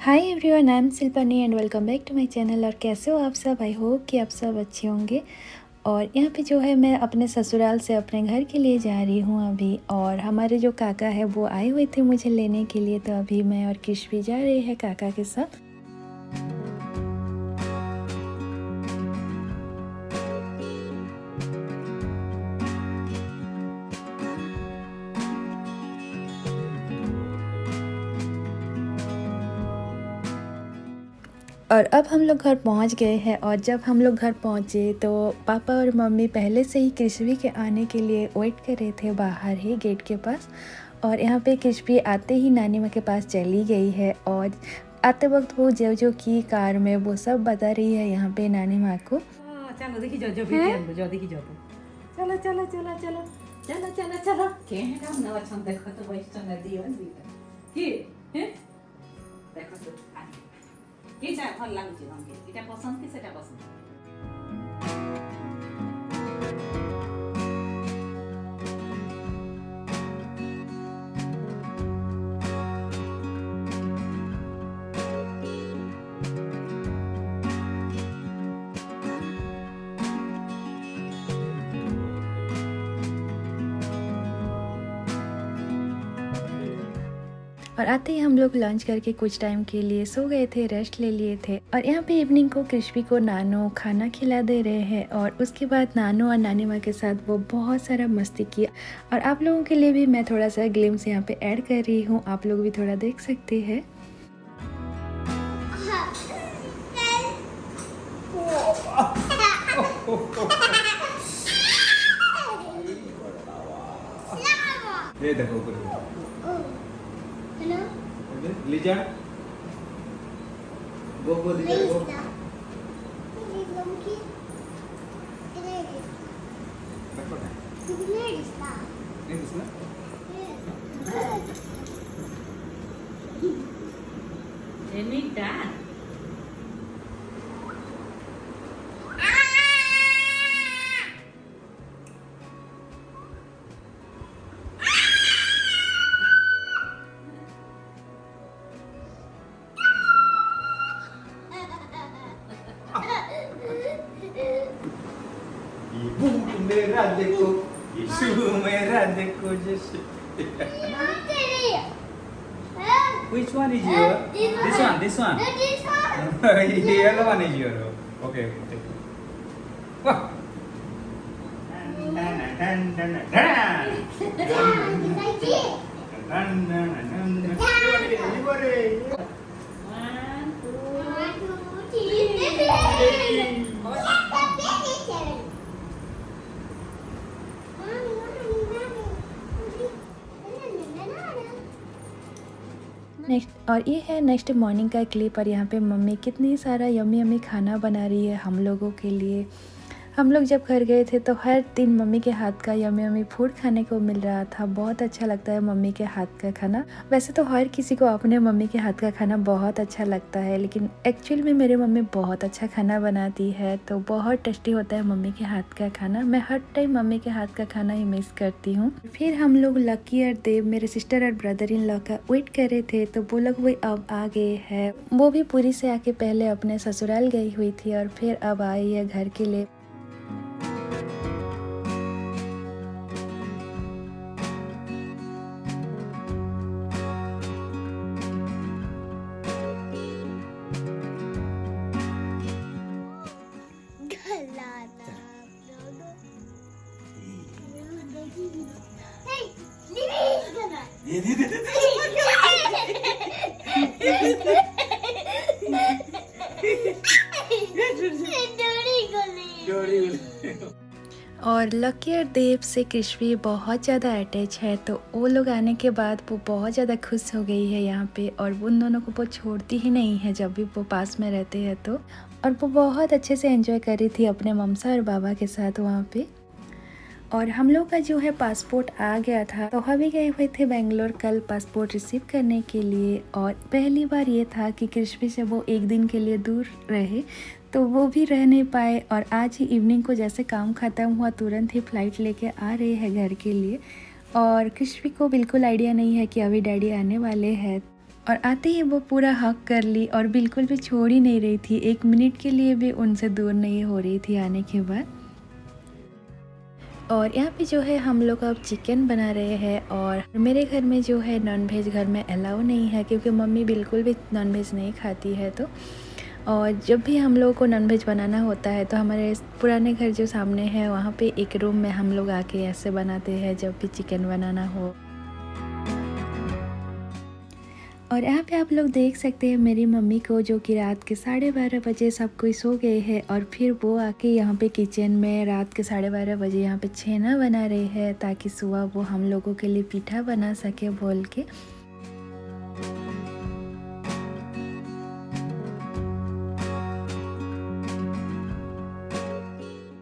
Hi everyone, I am Shilpani and welcome back to my channel. और कैसे हो आप सब? आई होप कि आप सब अच्छे होंगे। और यहाँ पे जो है मैं अपने ससुराल से अपने घर के लिए जा रही हूँ अभी। और हमारे जो काका है वो आए हुए थे मुझे लेने के लिए, तो अभी मैं और कृष भी जा रहे हैं काका के साथ। और अब हम लोग घर पहुंच गए हैं। और जब हम लोग घर पहुंचे तो पापा और मम्मी पहले से ही कृष्वी के आने के लिए वेट कर रहे थे बाहर ही गेट के पास। और यहाँ पे कृष्वी आते ही नानी माँ के पास चली गई है। और आते वक्त वो जो जो की कार में वो सब बता रही है यहाँ पे नानी माँ को। चलो देखी जाओ जो भी जो देखी जाओ चलो चलो चलो चलो चलो चलो चलो के ना ना अच्छा देखो तो वैसे ना दियो की हैं देखो तो किटा भल लागुची हमके किटा पसंद की सेटा पसंद। और आते ही हम लोग लंच करके कुछ टाइम के लिए सो गए थे, रेस्ट ले लिए थे। और यहाँ पे इवनिंग को कृष्वी को नानू खाना खिला दे रहे हैं। और उसके बाद नानू और नानी माँ के साथ वो बहुत सारा मस्ती किया। और आप लोगों के लिए भी मैं थोड़ा सा ग्लिम्स यहाँ पे ऐड कर रही हूँ, आप लोग भी थोड़ा देख सकते हैं। ये देखो ऊपर हेलो लीजा गो गो लीजा गो देखो ना नहीं दिसना एमिटा ibu merah देखो ibu merah देखो जैसे which one is your this one the yellow one is your okay take it wah next और ये है नेक्स्ट मॉर्निंग का क्लिप। और यहाँ पे मम्मी कितनी सारा यम्मी यम्मी खाना बना रही है हम लोगों के लिए। हम लोग जब घर गए थे तो हर दिन मम्मी के हाथ का यम्मी यम्मी फूड खाने को मिल रहा था। बहुत अच्छा लगता है मम्मी के हाथ का खाना। वैसे तो हर किसी को अपने मम्मी के हाथ का खाना बहुत अच्छा लगता है, लेकिन एक्चुअल में मेरी मम्मी बहुत अच्छा खाना बनाती है, तो बहुत टेस्टी होता है मम्मी के हाथ का खाना। मैं हर टाइम मम्मी के हाथ का खाना ही मिस करती हूँ। फिर हम लोग लकी और देव मेरे सिस्टर और ब्रदर इन लॉ का वेट कर रहे थे, तो वो लोग वही अब आ गए हैं। वो भी पूरी से आके पहले अपने ससुराल गई हुई थी और फिर अब आई है घर के लिए। और लकी और देव से कृष्वी बहुत ज़्यादा अटैच है, तो वो लोग आने के बाद वो बहुत ज़्यादा खुश हो गई है यहाँ पे। और उन दोनों को वो छोड़ती ही नहीं है जब भी वो पास में रहते हैं तो। और वो बहुत अच्छे से एंजॉय कर रही थी अपने ममसा और बाबा के साथ वहाँ पे। और हम लोग का जो है पासपोर्ट आ गया था, तो अभी गए हुए थे बेंगलोर कल पासपोर्ट रिसीव करने के लिए। और पहली बार ये था कि कृष्वी से वो एक दिन के लिए दूर रहे, तो वो भी रह नहीं पाए। और आज ही इवनिंग को जैसे काम ख़त्म हुआ तुरंत ही फ़्लाइट लेके आ रहे हैं घर के लिए। और कृष्वी को बिल्कुल आइडिया नहीं है कि अभी डैडी आने वाले हैं। और आते ही वो पूरा हक कर ली और बिल्कुल भी छोड़ ही नहीं रही थी, 1 मिनट के लिए भी उनसे दूर नहीं हो रही थी आने के बाद। और यहाँ पे जो है हम लोग अब चिकन बना रहे हैं और मेरे घर में जो है नॉनवेज घर में अलाउ नहीं है क्योंकि मम्मी बिल्कुल भी नॉनवेज नहीं खाती है। तो और जब भी हम लोगों को नॉनवेज बनाना होता है तो हमारे पुराने घर जो सामने है वहाँ पे एक रूम में हम लोग आके ऐसे बनाते हैं जब भी चिकन बनाना हो। और यहाँ पे आप लोग देख सकते हैं मेरी मम्मी को जो कि रात के 12:30 बजे सब कोई सो गए हैं और फिर वो आके यहाँ पे किचन में रात के 12:30 बजे यहाँ पे छेना बना रहे हैं ताकि सुबह वो हम लोगों के लिए पीठा बना सके बोल के।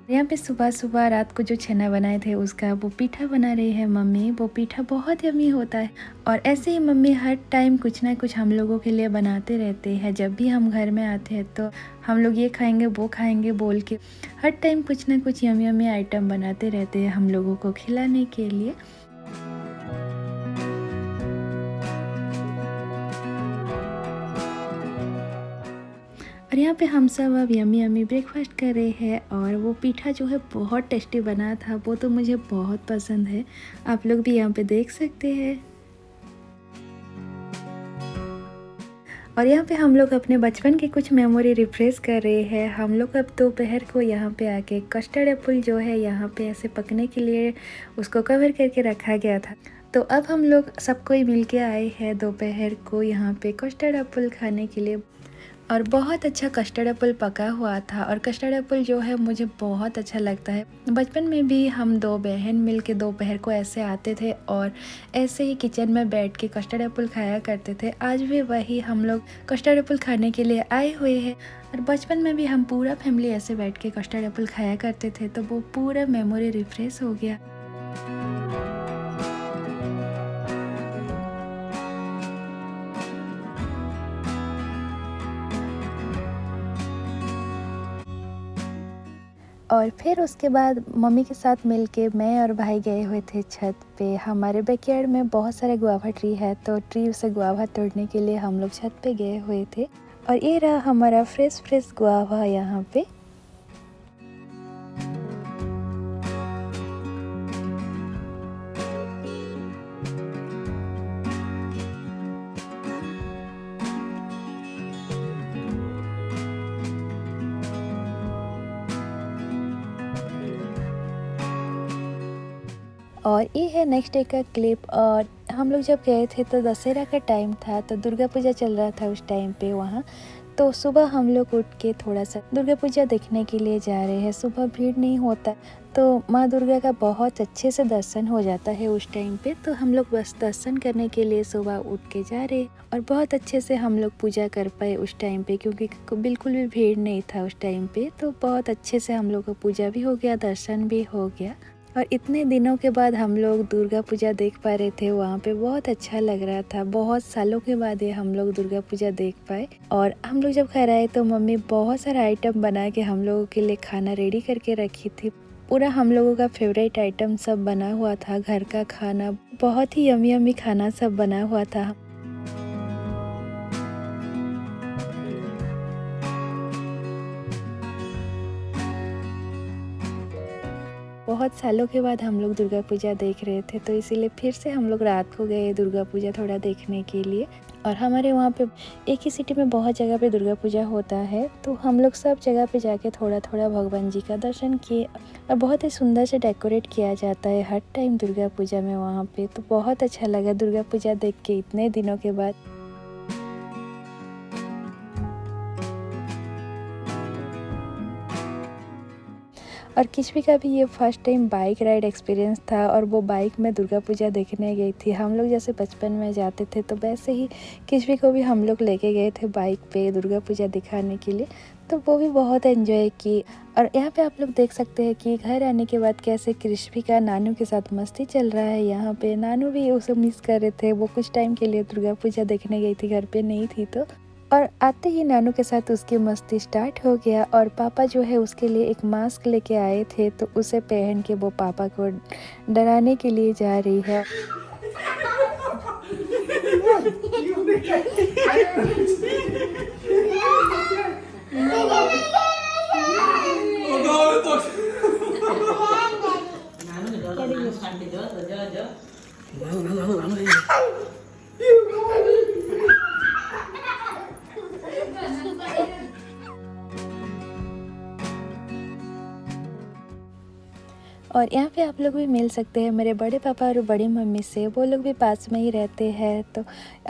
यहाँ पे सुबह सुबह रात को जो छेना बनाए थे उसका वो पीठा बना रही है मम्मी। वो पीठा बहुत यम्मी होता है और ऐसे ही मम्मी हर टाइम कुछ ना कुछ हम लोगों के लिए बनाते रहते हैं। जब भी हम घर में आते हैं तो हम लोग ये खाएंगे वो खाएंगे बोल के हर टाइम कुछ ना कुछ यम्मी यम्मी आइटम बनाते रहते हैं हम लोगों को खिलाने के लिए। और यहाँ पे हम सब अब यम्मी यम्मी ब्रेकफास्ट कर रहे हैं और वो पीठा जो है बहुत टेस्टी बना था, वो तो मुझे बहुत पसंद है। आप लोग भी यहाँ पे देख सकते हैं। और यहाँ पे हम लोग अपने बचपन की कुछ मेमोरी रिफ्रेश कर रहे हैं। हम लोग अब दोपहर को यहाँ पे आके कस्टर्ड एप्पल जो है यहाँ पे ऐसे पकने के लिए उसको कवर करके रखा गया था। तो अब हम लोग सब कोई मिल के आए हैं दोपहर को यहाँ पे कस्टर्ड एप्पल खाने के लिए। और बहुत अच्छा कस्टर्ड एप्पल पका हुआ था और कस्टर्ड एप्पल जो है मुझे बहुत अच्छा लगता है। बचपन में भी हम 2 बहन मिल के दोपहर को ऐसे आते थे और ऐसे ही किचन में बैठ के कस्टर्ड एप्पल खाया करते थे। आज भी वही हम लोग कस्टर्ड एप्पल खाने के लिए आए हुए हैं और बचपन में भी हम पूरा फैमिली ऐसे बैठ के कस्टर्ड एप्पल खाया करते थे, तो वो पूरा मेमोरी रिफ्रेश हो गया। और फिर उसके बाद मम्मी के साथ मिलके मैं और भाई गए हुए थे छत पे। हमारे बैकयार्ड में बहुत सारे गुआवा ट्री है, तो ट्री से गुआवा तोड़ने के लिए हम लोग छत पे गए हुए थे। और ये रहा हमारा फ्रेश गुआवा यहाँ पे। और ये है नेक्स्ट डे का क्लिप। और हम लोग जब गए थे तो दशहरा का टाइम था, तो दुर्गा पूजा चल रहा था उस टाइम पे वहाँ। तो सुबह हम लोग उठ के थोड़ा सा दुर्गा पूजा देखने के लिए जा रहे हैं। सुबह भीड़ नहीं होता तो माँ दुर्गा का बहुत अच्छे से दर्शन हो जाता है उस टाइम पे। तो हम लोग बस दर्शन करने के लिए सुबह उठ के जा रहे और बहुत अच्छे से हम लोग पूजा कर पाए उस टाइम पे, क्योंकि बिल्कुल भी भीड़ नहीं था उस टाइम पे। तो बहुत अच्छे से हम लोग का पूजा भी हो गया, दर्शन भी हो गया। और इतने दिनों के बाद हम लोग दुर्गा पूजा देख पा रहे थे वहाँ पे, बहुत अच्छा लग रहा था। बहुत सालों के बाद ये हम लोग दुर्गा पूजा देख पाए। और हम लोग जब घर आए तो मम्मी बहुत सारा आइटम बना के हम लोगों के लिए खाना रेडी करके रखी थी। पूरा हम लोगों का फेवरेट आइटम सब बना हुआ था, घर का खाना बहुत ही यम्मी यम्मी खाना सब बना हुआ था। बहुत सालों के बाद हम लोग दुर्गा पूजा देख रहे थे, तो इसीलिए फिर से हम लोग रात को गए दुर्गा पूजा थोड़ा देखने के लिए। और हमारे वहाँ पे एक ही सिटी में बहुत जगह पे दुर्गा पूजा होता है, तो हम लोग सब जगह पे जाके थोड़ा थोड़ा भगवान जी का दर्शन किए। और बहुत ही सुंदर से डेकोरेट किया जाता है हर टाइम दुर्गा पूजा में वहाँ पे। तो बहुत अच्छा लगा दुर्गा पूजा देख के इतने दिनों के बाद। और किशवी का भी ये first time bike ride experience था और वो बाइक में दुर्गा पूजा देखने गई थी। हम लोग जैसे बचपन में जाते थे तो वैसे ही किशवी को भी हम लोग लेके गए थे बाइक पे दुर्गा पूजा दिखाने के लिए। तो वो भी बहुत एंजॉय की। और यहाँ पे आप लोग देख सकते हैं कि घर आने के बाद कैसे किशवी का नानू के साथ मस्ती चल रहा है। यहाँ पे नानू भी उसे मिस कर रहे थे, वो कुछ टाइम के लिए दुर्गा पूजा देखने गई थी, घर पे नहीं थी। तो और आते ही नानू के साथ उसकी मस्ती स्टार्ट हो गया। और पापा जो है उसके लिए एक मास्क लेके आए थे, तो उसे पहन के वो पापा को डराने के लिए जा रही है। और यहाँ पे आप लोग भी मिल सकते हैं मेरे बड़े पापा और बड़ी मम्मी से, वो लोग भी पास में ही रहते हैं। तो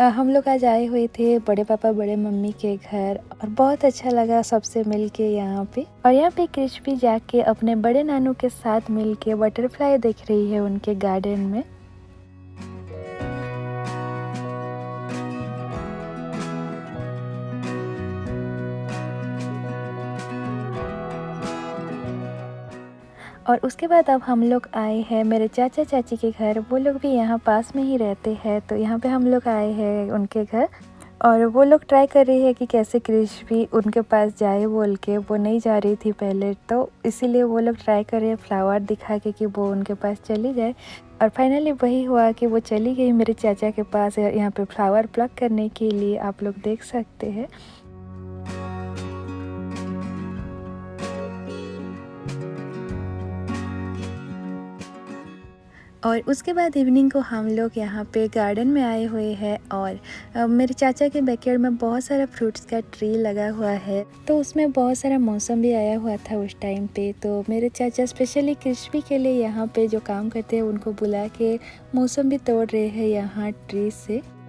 हम लोग आज आए हुए थे बड़े पापा बड़े मम्मी के घर और बहुत अच्छा लगा सबसे मिल के यहाँ पे। और यहाँ पे कृष भी जाके अपने बड़े नानू के साथ मिल के बटरफ्लाई देख रही है उनके गार्डन में। और उसके बाद अब हम लोग आए हैं मेरे चाचा चाची के घर, वो लोग भी यहाँ पास में ही रहते हैं। तो यहाँ पे हम लोग आए हैं उनके घर और वो लोग ट्राई कर रही है कि कैसे कृष भी उनके पास जाए बोल के, वो नहीं जा रही थी पहले, तो इसीलिए वो लोग ट्राई कर रहे हैं फ्लावर दिखा के कि वो उनके पास चली जाए। और फाइनली वही हुआ कि वो चली गई मेरे चाचा के पास यहाँ पे फ्लावर प्लक करने के लिए, आप लोग देख सकते हैं। और उसके बाद इवनिंग को हम लोग यहाँ पे गार्डन में आए हुए हैं और मेरे चाचा के बैकयार्ड में बहुत सारा फ्रूट्स का ट्री लगा हुआ है, तो उसमें बहुत सारा मौसम भी आया हुआ था उस टाइम पे। तो मेरे चाचा स्पेशली कृष्ण के लिए यहाँ पे जो काम करते हैं उनको बुला के मौसम भी तोड़ रहे हैं यहाँ ट्री से।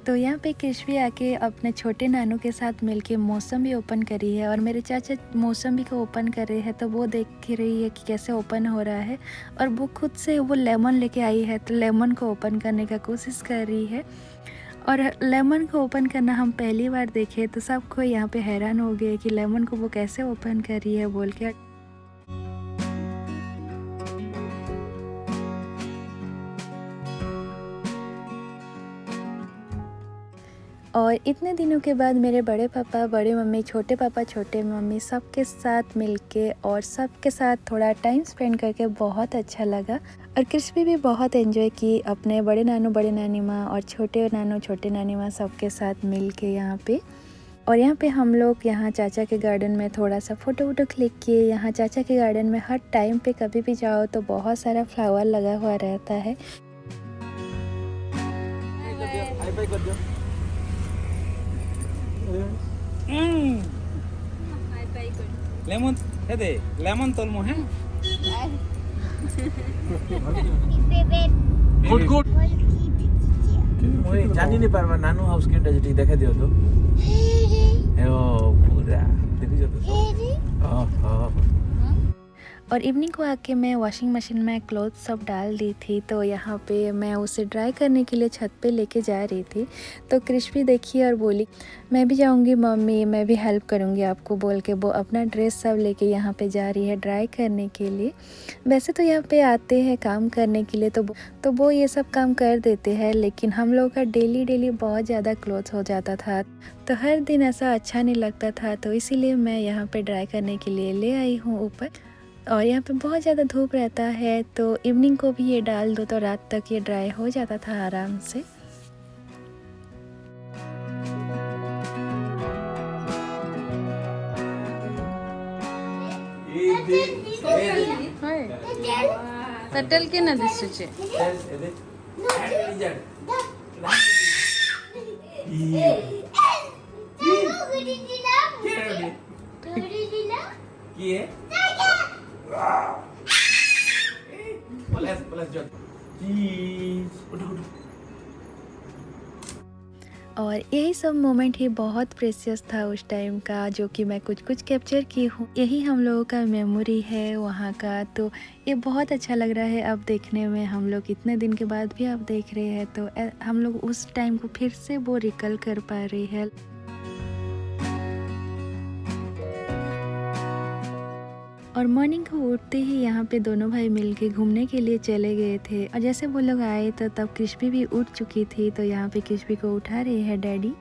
तो यहाँ पे कृष भी आके अपने छोटे नानू के साथ मिलके मौसम भी ओपन करी है और मेरे चाचा मौसम भी को ओपन कर रहे हैं, तो वो देख रही है कि कैसे ओपन हो रहा है। और वो खुद से वो लेमन लेके आई है, तो लेमन को ओपन करने का कोशिश कर रही है। और लेमन को ओपन करना हम पहली बार देखे, तो सबको यहाँ पे हैरान हो गए कि लेमन को वो कैसे ओपन कर रही है बोल के। और इतने दिनों के बाद मेरे बड़े पापा बड़े मम्मी छोटे पापा छोटे मम्मी सबके साथ मिलके और सबके साथ थोड़ा टाइम स्पेंड करके बहुत अच्छा लगा। और कृष्ण भी बहुत एंजॉय की अपने बड़े नानू बड़े नानी माँ और छोटे नानू छोटे नानी माँ सबके साथ मिल के यहाँ पे। और यहाँ पे हम लोग यहाँ चाचा के गार्डन में थोड़ा सा फ़ोटो वोटो क्लिक किए। यहाँ चाचा के गार्डन में हर टाइम पे कभी भी जाओ तो बहुत सारा फ्लावर लगा हुआ रहता है। लेमन हेदे लेमन तलमो है गुड गुड मैं जानी नहीं पारमा नानू हाउस के डजटी देखा दियो तो ओ पूरा देखि जतो हां और इवनिंग को आके मैं वॉशिंग मशीन में क्लोथ सब डाल दी थी, तो यहाँ पे मैं उसे ड्राई करने के लिए छत पे लेके जा रही थी। तो कृष भी देखी और बोली मैं भी जाऊँगी मम्मी, मैं भी हेल्प करूँगी आपको बोल के वो अपना ड्रेस सब लेके यहाँ पे जा रही है ड्राई करने के लिए। वैसे तो यहाँ पे आते हैं काम करने के लिए तो वो ये सब काम कर देते हैं, लेकिन हम लोगों का डेली बहुत ज़्यादा क्लोथ हो जाता था, तो हर दिन ऐसा अच्छा नहीं लगता था। तो इसीलिए मैं यहाँ पे ड्राई करने के लिए ले आई हूँ ऊपर। और यहाँ पे बहुत ज़्यादा धूप रहता है, तो इवनिंग को भी ये डाल दो तो रात तक ये ड्राई हो जाता था आराम से। सटल के ना दिसुचे और यही सब मोमेंट ही बहुत प्रेशियस था उस टाइम का, जो कि मैं कुछ कुछ कैप्चर की हूँ। यही हम लोगों का मेमोरी है वहाँ का। तो ये बहुत अच्छा लग रहा है अब देखने में। हम लोग इतने दिन के बाद भी अब देख रहे हैं तो हम लोग उस टाइम को फिर से वो रिकल कर पा रही है। और मॉर्निंग को उठते ही यहाँ पे दोनों भाई मिलके घूमने के लिए चले गए थे। और जैसे वो लोग आए तो तब कृष्पी भी उठ चुकी थी। तो यहाँ पे कृष्पी को उठा रहे हैं डैडी।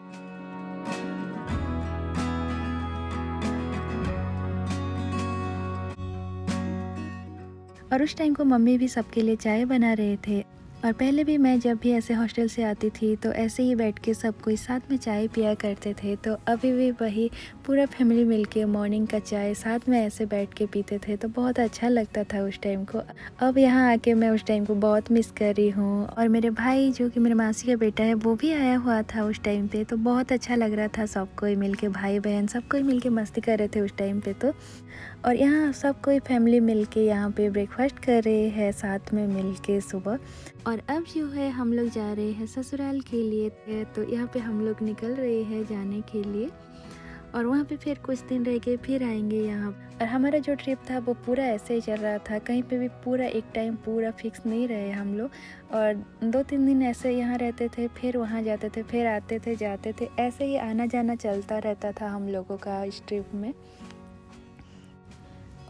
और उस टाइम को मम्मी भी सबके लिए चाय बना रहे थे। और पहले भी मैं जब भी ऐसे हॉस्टल से आती थी तो ऐसे ही बैठ के सब कोई साथ में चाय पिया करते थे। तो अभी भी वही पूरा फैमिली मिलके मॉर्निंग का चाय साथ में ऐसे बैठ के पीते थे तो बहुत अच्छा लगता था उस टाइम को। अब यहाँ आके मैं उस टाइम को बहुत मिस कर रही हूँ। और मेरे भाई जो कि मेरे मासी का बेटा है वो भी आया हुआ था उस टाइम पे, तो बहुत अच्छा लग रहा था। सब कोई मिलके, भाई बहन सब कोई मिलके मस्ती कर रहे थे उस टाइम पे। तो और यहाँ सब कोई फैमिली मिलके यहाँ पे ब्रेकफास्ट कर रहे हैं साथ में मिलके सुबह। और अब जो है हम लोग जा रहे हैं ससुराल के लिए। तो यहाँ पे हम लोग निकल रहे हैं जाने के लिए। और वहाँ पे फिर कुछ दिन रह के फिर आएंगे यहाँ। और हमारा जो ट्रिप था वो पूरा ऐसे ही चल रहा था, कहीं पे भी पूरा एक टाइम पूरा फिक्स नहीं रहे हम लोग। और 2-3 दिन ऐसे यहाँ रहते थे, फिर वहाँ जाते थे, फिर आते थे जाते थे, ऐसे ही आना जाना चलता रहता था हम लोगों का इस ट्रिप में।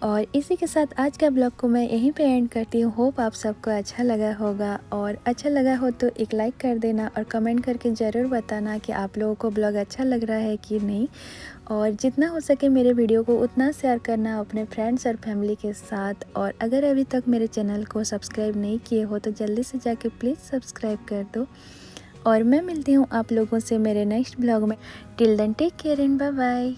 और इसी के साथ आज का ब्लॉग को मैं यहीं पे एंड करती हूँ। होप आप सबको अच्छा लगा होगा। और अच्छा लगा हो तो एक लाइक कर देना और कमेंट करके ज़रूर बताना कि आप लोगों को ब्लॉग अच्छा लग रहा है कि नहीं। और जितना हो सके मेरे वीडियो को उतना शेयर करना अपने फ्रेंड्स और फैमिली के साथ। और अगर अभी तक मेरे चैनल को सब्सक्राइब नहीं किए हो तो जल्दी से जाके प्लीज़ सब्सक्राइब कर दो। और मैं मिलती हूँ आप लोगों से मेरे नेक्स्ट ब्लॉग में। Till then take care and bye bye.